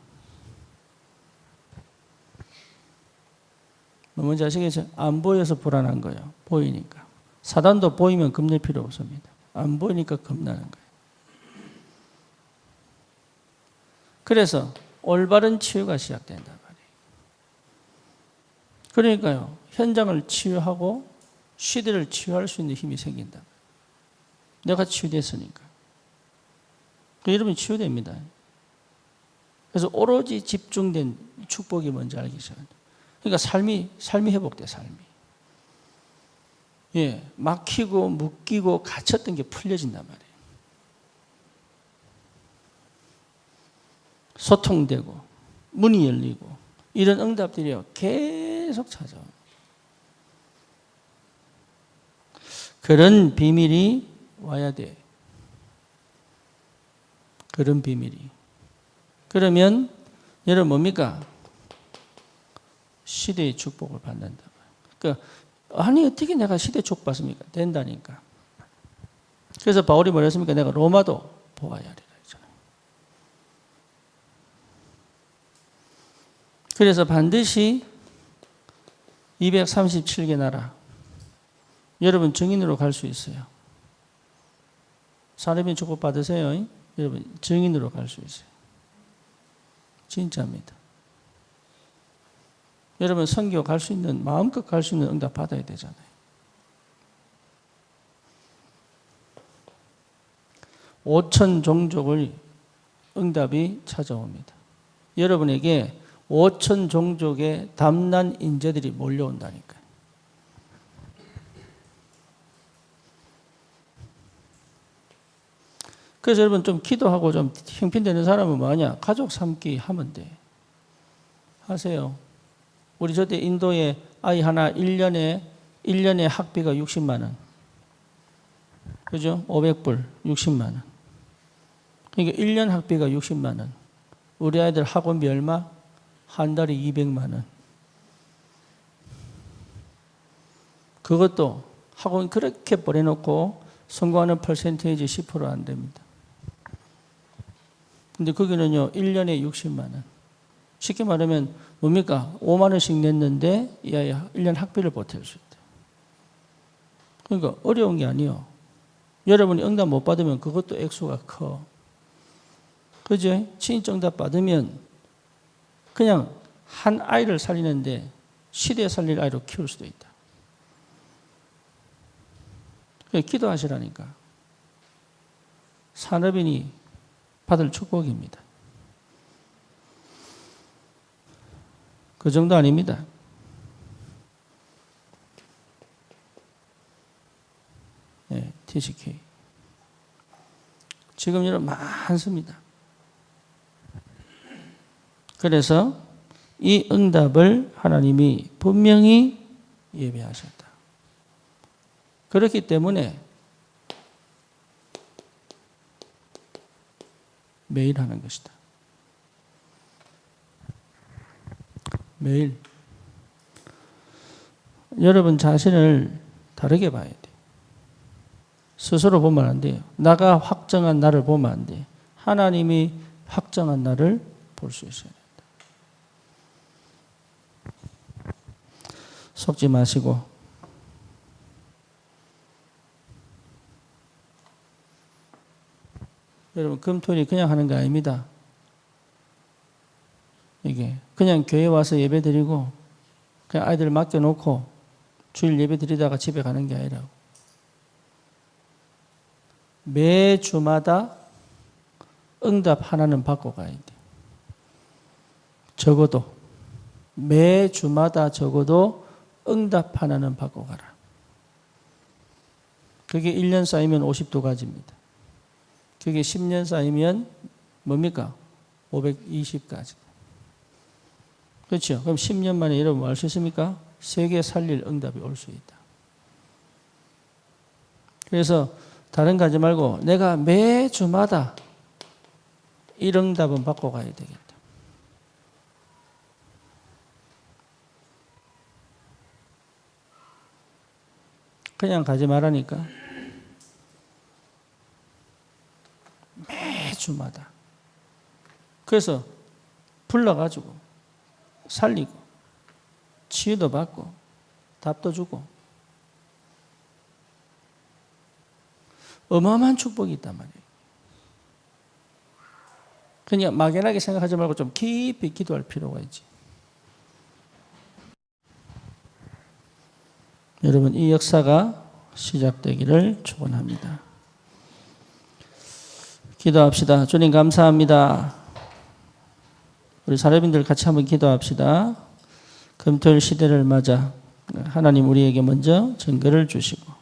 [SPEAKER 1] 뭔지 아시겠죠? 안 보여서 불안한 거예요. 보이니까. 사단도 보이면 겁낼 필요 없습니다. 안 보이니까 겁나는 거예요. 그래서 올바른 치유가 시작된단 말이에요. 그러니까요. 현장을 치유하고 시대를 치유할 수 있는 힘이 생긴다. 내가 치유됐으니까. 여러분이 치유됩니다. 그래서 오로지 집중된 축복이 뭔지 알기 시작합니다. 그러니까 삶이 회복돼, 삶이. 예, 막히고 묶이고 갇혔던 게 풀려진단 말이에요. 소통되고 문이 열리고 이런 응답들이 계속 찾아와요. 그런 비밀이 와야 돼. 그런 비밀이. 그러면 여러분 뭡니까? 시대의 축복을 받는다. 그러니까 아니 어떻게 내가 시대의 축복 받습니까? 된다니까. 그래서 바울이 뭐라 했습니까? 내가 로마도 보아야 하리라 했잖아요. 그래서 반드시 237개 나라 여러분 증인으로 갈 수 있어요. 사람이 축복 받으세요. 여러분 증인으로 갈 수 있어요. 진짜입니다. 여러분 선교 갈 수 있는 마음껏 갈 수 있는 응답 받아야 되잖아요. 오천 종족을 응답이 찾아옵니다. 여러분에게 5천 종족의 담난 인재들이 몰려온다니까요. 그래서 여러분 좀 기도하고 좀 형편되는 사람은 뭐하냐? 가족 삼기 하면 돼. 하세요. 우리 저때 인도에 아이 하나 1년에 학비가 60만 원. 그죠? 500불 60만 원. 그러니까 1년 학비가 60만 원. 우리 아이들 학원비 얼마? 한 달에 200만 원. 그것도 학원 그렇게 보내놓고 성공하는 퍼센테이지 10% 안 됩니다. 근데 거기는요, 1년에 60만 원. 쉽게 말하면 뭡니까? 5만 원씩 냈는데 이 아이 1년 학비를 보탤 수 있다. 그러니까 어려운 게 아니에요. 여러분이 응답 못 받으면 그것도 액수가 커. 그죠? 친정답 받으면 그냥 한 아이를 살리는데 시대 살릴 아이로 키울 수도 있다. 기도하시라니까. 산업인이 받을 축복입니다. 그 정도 아닙니다. 네, TCK. 지금 여러분 많습니다. 그래서 이 응답을 하나님이 분명히 예배하셨다. 그렇기 때문에 매일 하는 것이다. 매일. 여러분 자신을 다르게 봐야 돼. 스스로 보면 안 돼요. 나가 확정한 나를 보면 안 돼. 하나님이 확정한 나를 볼 수 있어야 된다. 속지 마시고 여러분 금토일이 그냥 하는 거 아닙니다. 이게 그냥 교회 와서 예배 드리고 그냥 아이들 맡겨놓고 주일 예배 드리다가 집에 가는 게 아니라 매주마다 응답 하나는 받고 가야 돼. 적어도 매주마다 적어도 응답 하나는 받고 가라. 그게 1년 쌓이면 52가지입니다. 그게 10년 쌓이면 뭡니까? 520가지. 그렇죠? 그럼 10년 만에 여러분 뭐 할 수 있습니까? 세계 살릴 응답이 올 수 있다. 그래서 다른 거 하지 말고 내가 매주마다 이 응답은 받고 가야 되겠다. 그냥 가지 말라니까. 매주마다. 그래서 불러가지고 살리고 치유도 받고 답도 주고 어마어마한 축복이 있단 말이에요. 그냥 막연하게 생각하지 말고 좀 깊이 기도할 필요가 있지. 여러분, 이 역사가 시작되기를 축원합니다. 기도합시다. 주님 감사합니다. 우리 사례빈들 같이 한번 기도합시다. 금토일 시대를 맞아 하나님 우리에게 먼저 증거를 주시고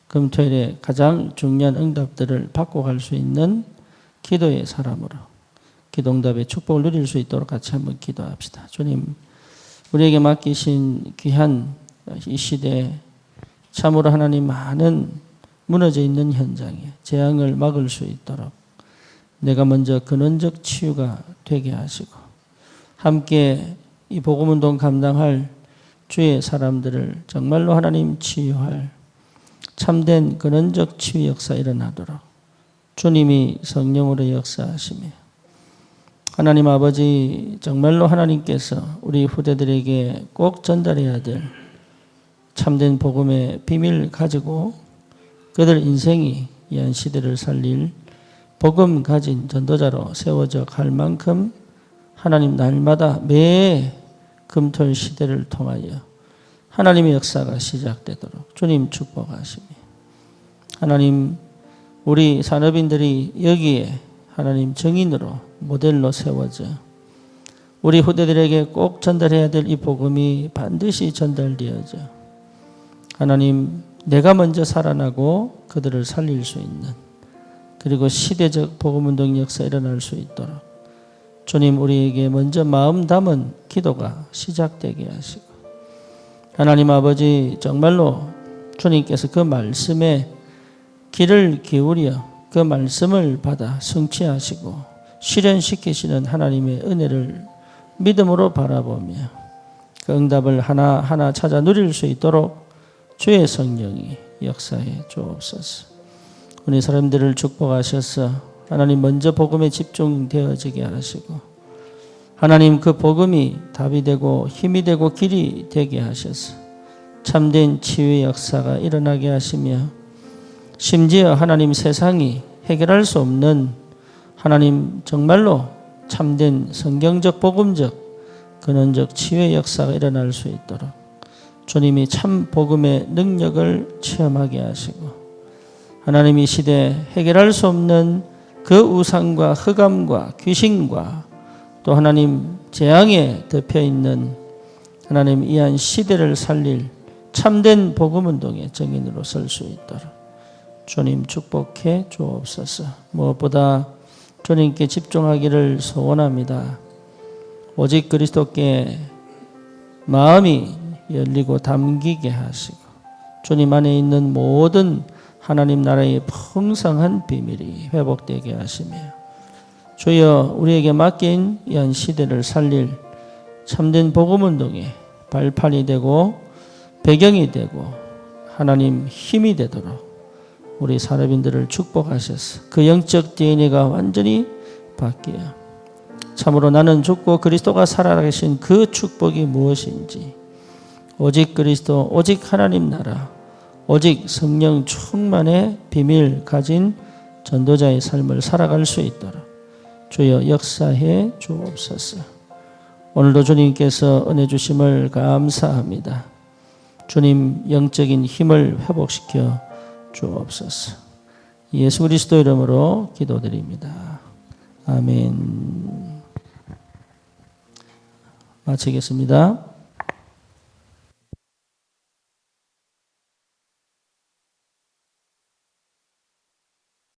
[SPEAKER 1] 금토일에 가장 중요한 응답들을 받고 갈 수 있는 기도의 사람으로 기도응답의 축복을 누릴 수 있도록 같이 한번 기도합시다. 주님, 우리에게 맡기신 귀한 이 시대에 참으로 하나님 많은 무너져 있는 현장에 재앙을 막을 수 있도록 내가 먼저 근원적 치유가 되게 하시고 함께 이 복음운동 감당할 주의 사람들을 정말로 하나님 치유할 참된 근원적 치유 역사 일어나도록 주님이 성령으로 역사하시며 하나님 아버지 정말로 하나님께서 우리 후대들에게 꼭 전달해야 될 참된 복음의 비밀을 가지고 그들 인생이 이 한 시대를 살릴 복음 가진 전도자로 세워져 갈 만큼 하나님 날마다 매 금토일 시대를 통하여 하나님의 역사가 시작되도록 주님 축복하시며 하나님 우리 산업인들이 여기에 하나님 증인으로 모델로 세워져 우리 후대들에게 꼭 전달해야 될 이 복음이 반드시 전달되어져 하나님 내가 먼저 살아나고 그들을 살릴 수 있는 그리고 시대적 복음운동 역사 일어날 수 있도록 주님 우리에게 먼저 마음 담은 기도가 시작되게 하시고 하나님 아버지 정말로 주님께서 그 말씀에 귀를 기울여 그 말씀을 받아 성취하시고 실현시키시는 하나님의 은혜를 믿음으로 바라보며 그 응답을 하나하나 찾아 누릴 수 있도록 주의 성령이 역사해 주옵소서. 우리 사람들을 축복하셔서 하나님 먼저 복음에 집중되어지게 하시고 하나님 그 복음이 답이 되고 힘이 되고 길이 되게 하셔서 참된 치유의 역사가 일어나게 하시며 심지어 하나님 세상이 해결할 수 없는 하나님 정말로 참된 성경적 복음적 근원적 치유의 역사가 일어날 수 있도록 주님이 참 복음의 능력을 체험하게 하시고 하나님 이 시대에 해결할 수 없는 그 우상과 흑암과 귀신과 또 하나님 재앙에 덮여있는 하나님 이 한 시대를 살릴 참된 복음운동의 증인으로 설 수 있도록 주님 축복해 주옵소서. 무엇보다 주님께 집중하기를 소원합니다. 오직 그리스도께 마음이 열리고 담기게 하시고 주님 안에 있는 모든 하나님 나라의 풍성한 비밀이 회복되게 하시며 주여 우리에게 맡긴 이 한 시대를 살릴 참된 복음운동의 발판이 되고 배경이 되고 하나님 힘이 되도록 우리 산업인들을 축복하셔서 그 영적 DNA가 완전히 바뀌어 참으로 나는 죽고 그리스도가 살아계신 그 축복이 무엇인지 오직 그리스도 오직 하나님 나라 오직 성령 충만의 비밀 가진 전도자의 삶을 살아갈 수 있도록 주여 역사해 주옵소서. 오늘도 주님께서 은혜 주심을 감사합니다. 주님 영적인 힘을 회복시켜 주옵소서. 예수 그리스도 이름으로 기도드립니다. 아멘. 마치겠습니다.